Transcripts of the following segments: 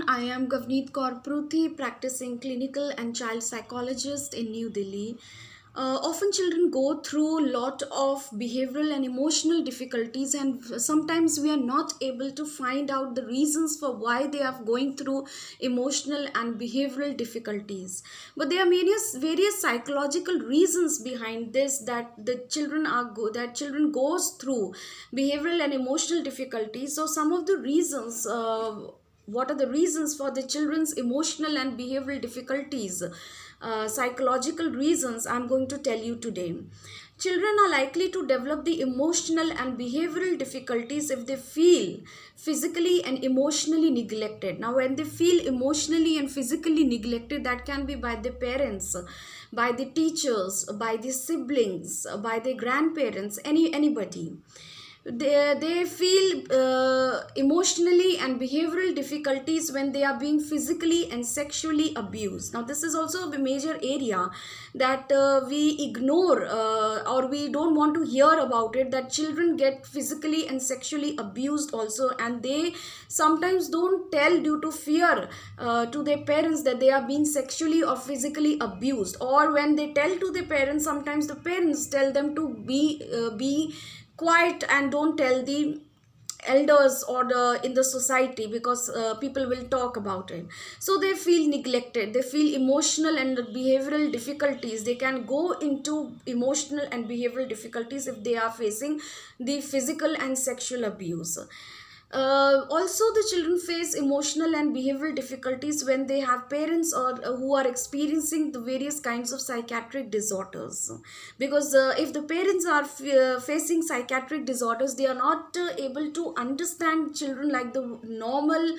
everyone. I am Gavneet Kaur Pruthi, practicing clinical and child psychologist in New Delhi. Often children go through a lot of behavioral and emotional difficulties, and sometimes we are not able to find out the reasons for why they are going through emotional and behavioral difficulties. But there are various psychological reasons behind this, that the children goes through behavioral and emotional difficulties. So some of the reasons, what are the reasons for the children's emotional and behavioral difficulties, psychological reasons, I'm going to tell you today. Children are likely to develop the emotional and behavioral difficulties if they feel physically and emotionally neglected. Now, when they feel emotionally and physically neglected, that can be by the parents, by the teachers, by the siblings, by the grandparents, anybody. They feel emotionally and behavioral difficulties when they are being physically and sexually abused. Now this is also a major area that we ignore, or we don't want to hear about it, that children get physically and sexually abused also, and they sometimes don't tell due to fear to their parents that they are being sexually or physically abused. Or when they tell to the parents, sometimes the parents tell them to be quiet and don't tell the elders or in the society, because people will talk about it. So they feel neglected, they feel emotional and behavioral difficulties. They can go into emotional and behavioral difficulties if they are facing the physical and sexual abuse. Also, the children face emotional and behavioral difficulties when they have parents or who are experiencing the various kinds of psychiatric disorders. Because if the parents are facing psychiatric disorders, they are not able to understand children like the normal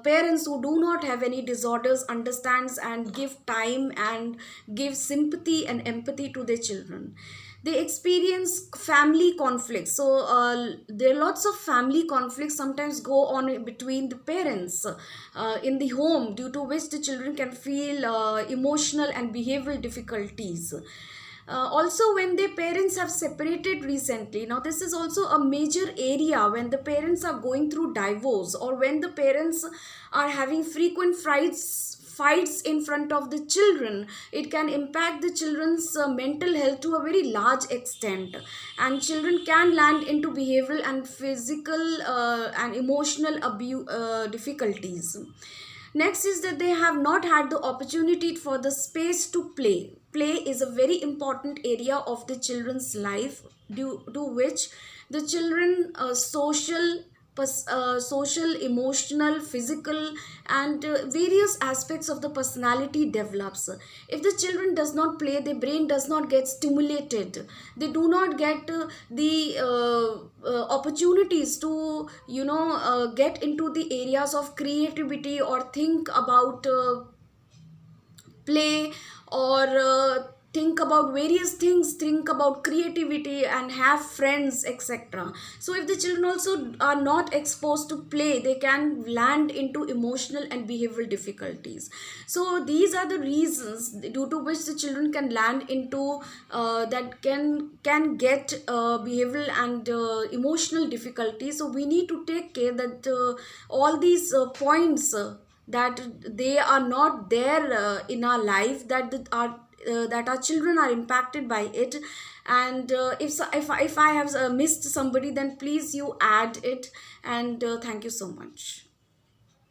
parents who do not have any disorders understands and give time and give sympathy and empathy to their children. They experience family conflicts. So there are lots of family conflicts sometimes go on between the parents in the home, due to which the children can feel emotional and behavioral difficulties. Also, when their parents have separated recently, now this is also a major area. When the parents are going through divorce, or when the parents are having frequent fights in front of the children, it can impact the children's mental health to a very large extent, and children can land into behavioral and physical and emotional abuse difficulties. Next is that they have not had the opportunity for the space to play. Play is a very important area of the children's life, due to which the children social, emotional, physical, and various aspects of the personality develops. If the children does not play, their brain does not get stimulated. They do not get the opportunities to get into the areas of creativity, or think about play, or think about various things, think about creativity and have friends, etc. So if the children also are not exposed to play, they can land into emotional and behavioral difficulties. So these are the reasons due to which the children can land into that can get behavioral and emotional difficulties. So we need to take care that all these points that they are not there in our life, that our children are impacted by it. And if I have missed somebody, then please you add it. And thank you so much.